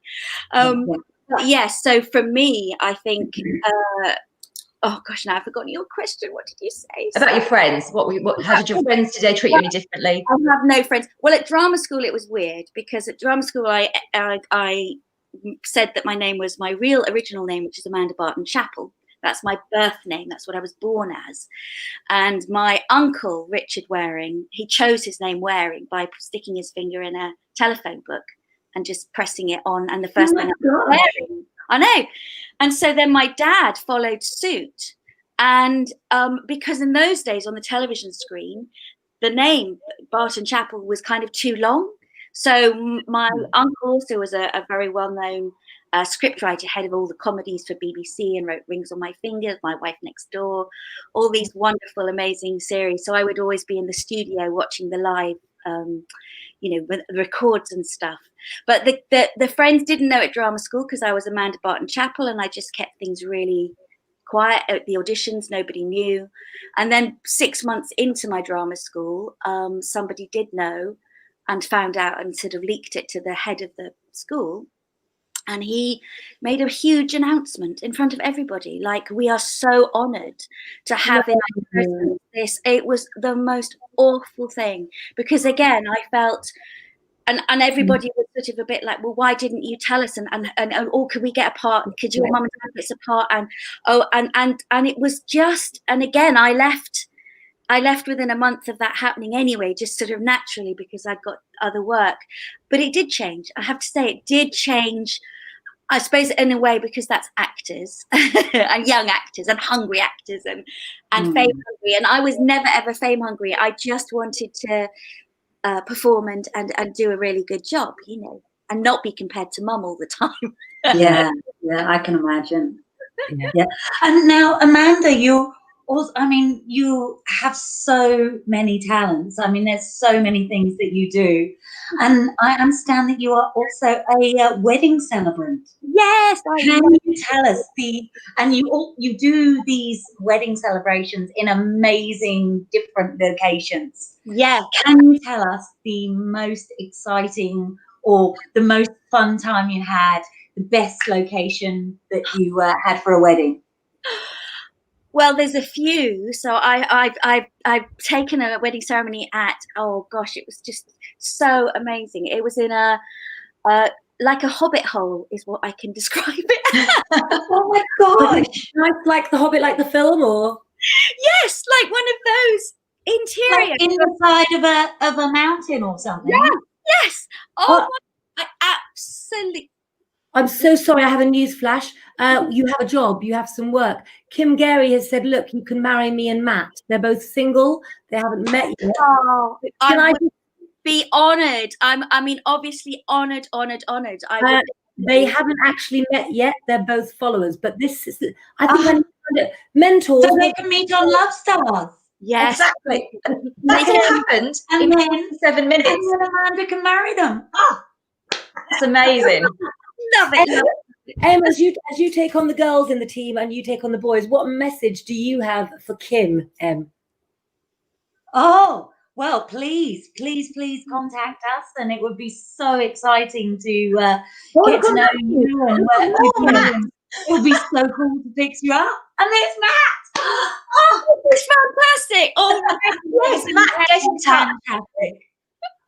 Yes, so for me, I think, oh gosh, now I've forgotten your question. What did you say? About your friends. How did your friends today treat you any differently? I have no friends. Well, at drama school, it was weird, because at drama school, I said that my name was my real original name, which is Amanda Barton Chappell. That's my birth name. That's what I was born as. And my uncle, Richard Waring, he chose his name Waring by sticking his finger in a telephone book and just pressing it on. And the first thing Waring. I know. And so then my dad followed suit. And because in those days on the television screen, the name Barton Chappell was kind of too long. So my uncle also was a very well-known scriptwriter, head of all the comedies for BBC, and wrote Rings on My Fingers, My Wife Next Door, all these wonderful, amazing series. So I would always be in the studio watching the live, with the records and stuff. But the friends didn't know at drama school because I was Amanda Barton Chappell, and I just kept things really quiet at the auditions. Nobody knew. And then 6 months into my drama school, somebody did know and found out and sort of leaked it to the head of the school. And he made a huge announcement in front of everybody, like, we are so honoured to have in our presence this. It was the most awful thing, because again, I felt, and everybody was sort of a bit like, well, why didn't you tell us? And or could we get a part? Could your mum and dad get a part? And it was just, and again, I left within a month of that happening anyway, just sort of naturally, because I'd got other work. But it did change. I have to say, it did change, I suppose, in a way, because that's actors and young actors and hungry actors and fame hungry. And I was never, ever fame hungry. I just wanted to perform and do a really good job, and not be compared to mum all the time. yeah, I can imagine. Yeah. And now, Amanda, you have so many talents. I mean, there's so many things that you do. And I understand that you are also a wedding celebrant. Yes. Can you tell us and you do these wedding celebrations in amazing different locations. Yeah. Can you tell us the most exciting or the most fun time you had, the best location that you had for a wedding? Well, there's a few. So I've taken a wedding ceremony at, oh gosh, it was just so amazing. It was in a like a hobbit hole is what I can describe it. Oh my gosh! Like the Hobbit, like the film, or yes, like one of those interior, like in the side of a mountain or something. Yeah. Yes. Oh, I absolutely. I'm so sorry, I have a news flash. You have a job, you have some work. Kim Gary has said, look, you can marry me and Matt. They're both single. They haven't met yet. Oh, I would be honoured. Obviously honoured. They haven't actually met yet. They're both followers. But this is, I think I need to find it. Mentors. So they can meet on Love Stars. Yes. Exactly. That could have happened in 7 minutes. And then Amanda can marry them. Oh, that's amazing. Love it. As you take on the girls in the team and you take on the boys, what message do you have for Kim, Em? Oh, well, please contact us, and it would be so exciting to get to know you and work with you. It would be so cool to fix you up. And there's Matt. Oh, it's fantastic. Oh, yes, Matt, fantastic.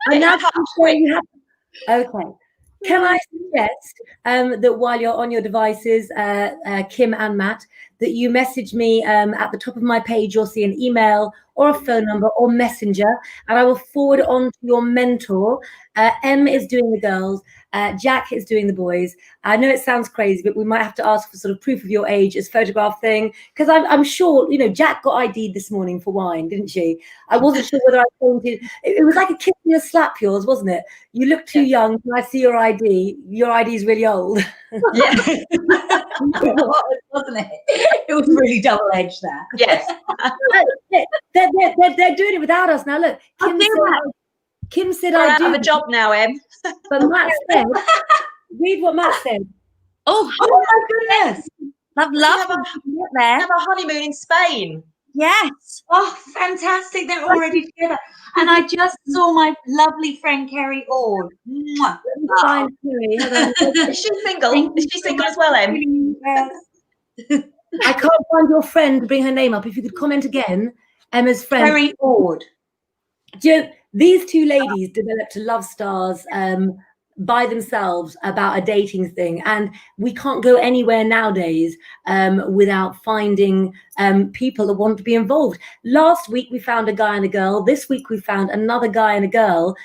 And now I'm sure you have. Okay. Can I suggest that while you're on your devices, Kim and Matt, that you message me at the top of my page? You'll see an email or a phone number or messenger, and I will forward it on to your mentor. Em is doing the girls. Jack is doing the boys. I know it sounds crazy, but we might have to ask for sort of proof of your age as photograph thing, because I'm sure, Jack got ID'd this morning for wine, didn't she? I wasn't sure whether I pointed. It was like a kiss and a slap, yours, wasn't it? You look too young. Can I see your ID? Your ID is really old. Yeah. Wasn't it? It was really double-edged there. Yes. They're doing it without us now. Look, Kim said I do have a job now, Em. But Matt said, read what Matt said. Oh my goodness. Have a honeymoon in Spain. Yes. Oh, fantastic. They're already together. And I just saw my lovely friend Kerry Ord. Fine, Kerry. Is she single? Is she single as well, Em? I can't find your friend to bring her name up. If you could comment again, Emma's friend. Kerry Ord. These two ladies developed a Love Stars by themselves about a dating thing, and we can't go anywhere nowadays without finding people that want to be involved. Last week we found a guy and a girl. This week we found another guy and a girl.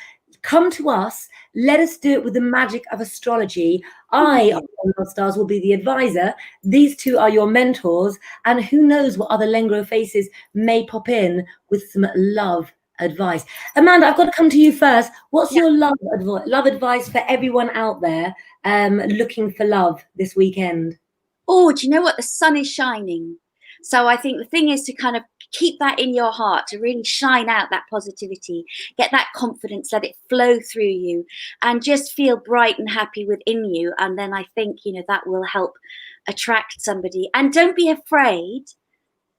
Come to us. Let us do it with the magic of astrology. I, on Stars, will be the advisor. These two are your mentors, and who knows what other Lengro faces may pop in with some love advice. Amanda, I've got to come to you first. What's your love advice for everyone out there looking for love this weekend? Oh, do you know what? The sun is shining. So I think the thing is to kind of keep that in your heart, to really shine out that positivity, get that confidence, let it flow through you, and just feel bright and happy within you. And then I think, that will help attract somebody. And don't be afraid.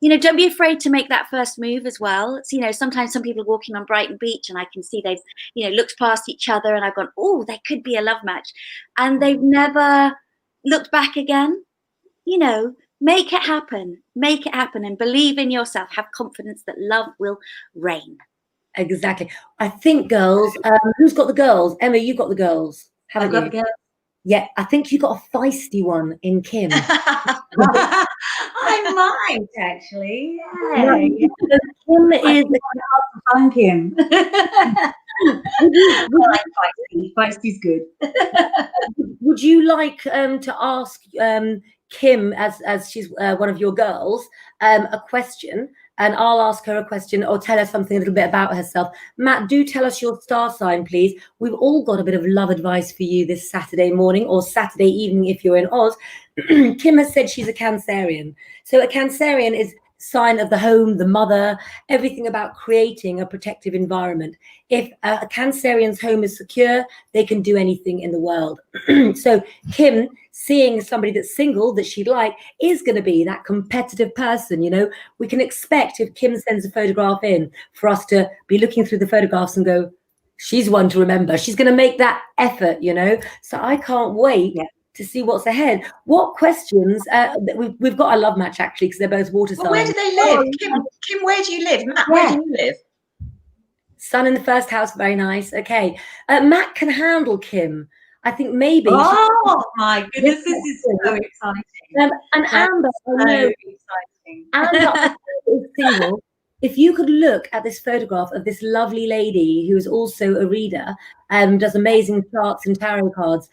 Don't be afraid to make that first move as well. So, sometimes some people are walking on Brighton Beach and I can see they've, looked past each other and I've gone, oh, there could be a love match. And they've never looked back again. Make it happen and believe in yourself. Have confidence that love will reign. Exactly. I think girls, who's got the girls? Emma, you got the girls. I've got the girls. Yeah, I think you got a feisty one in Kim. I might actually. No, Yeah. Kim is Find Kim. Feisty's good. Would you like to ask Kim, as she's one of your girls, a question, and I'll ask her a question or tell her something a little bit about herself. Matt, do tell us your star sign, please. We've all got a bit of love advice for you this Saturday morning or Saturday evening if you're in Oz. Kim has said she's a Cancerian. So a Cancerian is sign of the home, the mother, everything about creating a protective environment. If a Cancerian's home is secure, they can do anything in the world. So Kim, seeing somebody that's single that she'd like, is going to be that competitive person. We can expect, if Kim sends a photograph in, for us to be looking through the photographs and go, she's one to remember. She's going to make that effort, So I can't wait to see what's ahead. What questions? We've got a love match actually, because they're both water signs. Well, where do they live? Kim, where do you live? Matt, where do you live? Sun in the first house, very nice. Okay, Matt can handle Kim. I think maybe. Oh my goodness, this is so exciting. And Amber, Amber is single. If you could look at this photograph of this lovely lady who is also a reader, does amazing charts and tarot cards.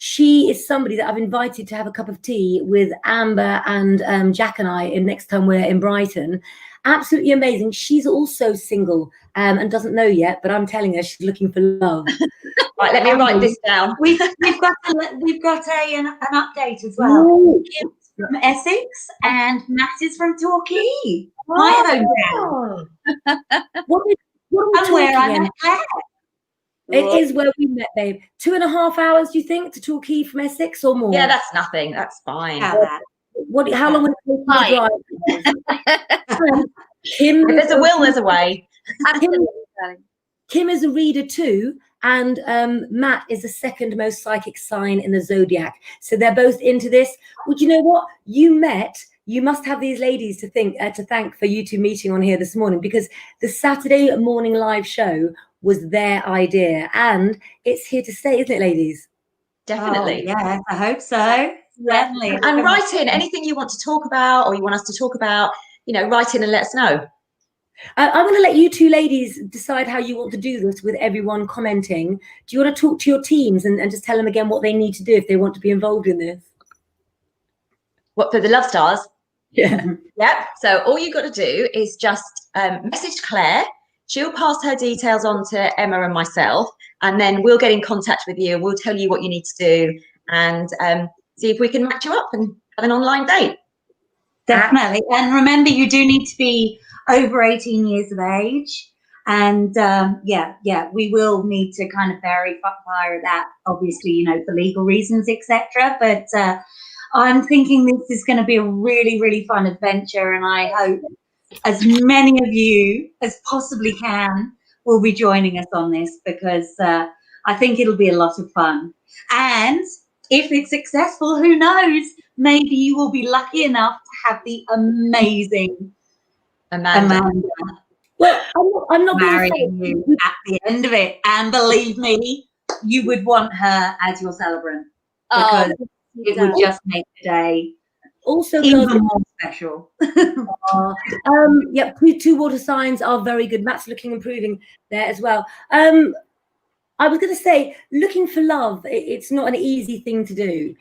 She is somebody that I've invited to have a cup of tea with Amber and Jack and I next time we're in Brighton. Absolutely amazing. She's also single and doesn't know yet, but I'm telling her she's looking for love. Right, let me write this down. We've got an update as well. Kim's from Essex and Matt is from Torquay. My hometown. What are And where I met Claire. It is where we met, babe. 2.5 hours, do you think, to Torquay from Essex or more? Yeah, that's nothing. That's fine. How long would it take to drive? Kim, if there's a will, there's a way. Kim is a reader too, and Matt is the second most psychic sign in the zodiac. So they're both into this. Well, you know what? You must have these ladies to thank for you two meeting on here this morning, because the Saturday morning live show was their idea, and it's here to stay, isn't it, ladies? Definitely. Oh, yes, I hope so. Certainly. And write in anything you want to talk about or you want us to talk about, write in and let us know. I'm going to let you two ladies decide how you want to do this with everyone commenting. Do you want to talk to your teams and just tell them again what they need to do if they want to be involved in this? What, for the Love Stars? Yeah. Yeah. So all you've got to do is just message Claire. She'll pass her details on to Emma and myself, and then we'll get in contact with you. We'll tell you what you need to do and see if we can match you up and have an online date. Definitely. And remember, you do need to be over 18 years of age. And we will need to kind of verify that, obviously, for legal reasons, etc. But I'm thinking this is going to be a really, really fun adventure, and I hope as many of you as possibly can will be joining us on this, because I think it'll be a lot of fun. And if it's successful, who knows? Maybe you will be lucky enough to have the amazing Amanda. Well, I'm not marrying you at the end of it. And believe me, you would want her as your celebrant Oh, because it would just make the day Also, even girls, more special. yeah, two water signs are very good. Matt's looking improving there as well. I was going to say, looking for love, it's not an easy thing to do.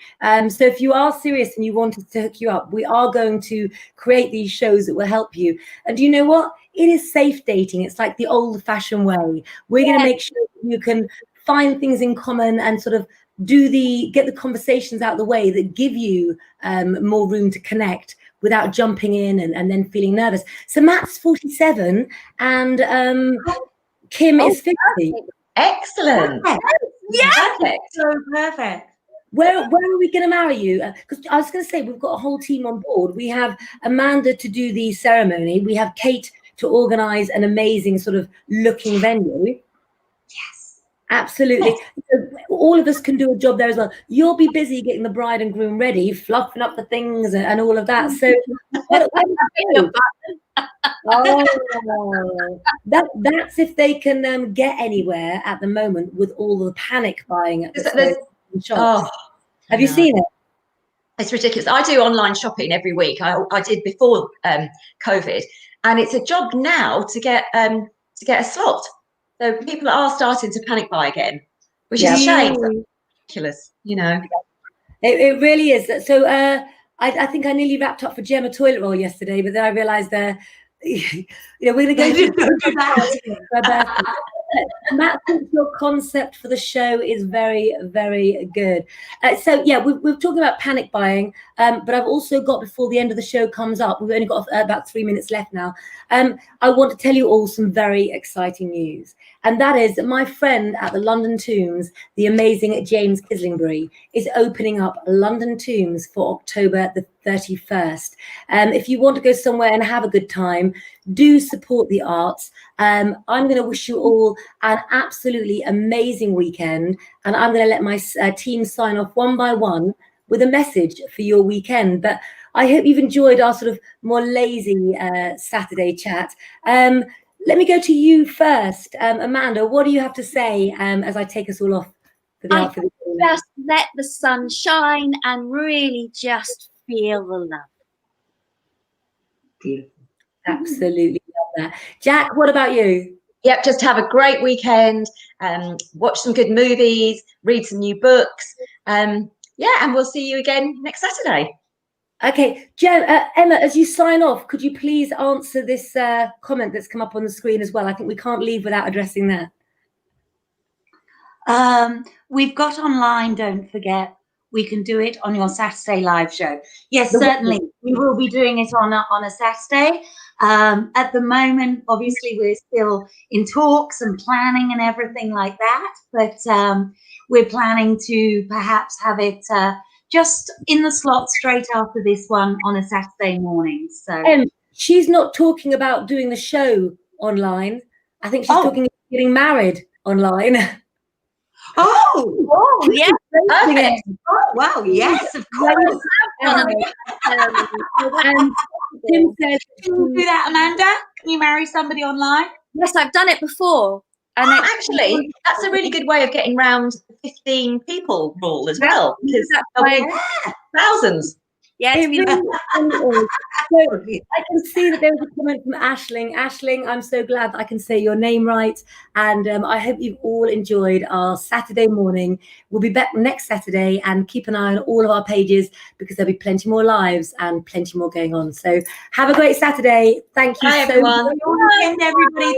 So if you are serious and you want us to hook you up, we are going to create these shows that will help you. And you know what? It is safe dating. It's like the old-fashioned way. We're going to make sure that you can find things in common and sort of get the conversations out of the way that give you more room to connect without jumping in and then feeling nervous. So Matt's 47 and Kim is 50. Excellent. Yeah, Perfect. so perfect. Where are we going to marry you? Because I was going to say, we've got a whole team on board. We have Amanda to do the ceremony. We have Kate to organise an amazing sort of looking venue. Yes. Absolutely. So all of us can do a job there as well. You'll be busy getting the bride and groom ready, fluffing up the things and all of that. So that's if they can get anywhere at the moment with all the panic buying at the shops. Have you seen it? It's ridiculous. I do online shopping every week. I did before COVID, and it's a job now to get a slot. So people are starting to panic buy again, which is a shame. Ridiculous, you know. It really is. So I think I nearly wrapped up for Gemma toilet roll yesterday, but then I realised we're going to go to that. Matt thinks your concept for the show is very, very good. So yeah, we're talking about panic buying, but I've also got, before the end of the show comes up, we've only got about 3 minutes left now. I want to tell you all some very exciting news. And that is that my friend at the London Tombs, the amazing James Kislingbury, is opening up London Tombs for October the 31st. If you want to go somewhere and have a good time, do support the arts. I'm going to wish you all an absolutely amazing weekend. And I'm going to let my team sign off one by one with a message for your weekend. But I hope you've enjoyed our sort of more lazy Saturday chat. Let me go to you first. Amanda, what do you have to say as I take us all off? Just let the sun shine and really just feel the love. Beautiful. Absolutely love that. Jack, what about you? Yep, just have a great weekend. Watch some good movies, read some new books. And we'll see you again next Saturday. Okay, Emma, as you sign off, could you please answer this comment that's come up on the screen as well? I think we can't leave without addressing that. We've got online, don't forget. We can do it on your Saturday live show. Yes, certainly. We will be doing it on a Saturday. At the moment, obviously, we're still in talks and planning and everything like that. But we're planning to perhaps have it just in the slot straight after this one on a Saturday morning. So she's not talking about doing the show online. I think she's talking about getting married online. Oh, yeah. Okay. Oh, wow. Yes, of course. Tim says, can you do that, Amanda? Can you marry somebody online? Yes, I've done it before. And actually, that's a really good way of getting around the 15 people rule as well, because thousands. Yeah, it really is. So I can see that there was a comment from Aisling. Aisling, I'm so glad that I can say your name right. And I hope you've all enjoyed our Saturday morning. We'll be back next Saturday, and keep an eye on all of our pages because there'll be plenty more lives and plenty more going on. So have a great Saturday. Thank you so much. Bye, everyone. Everybody.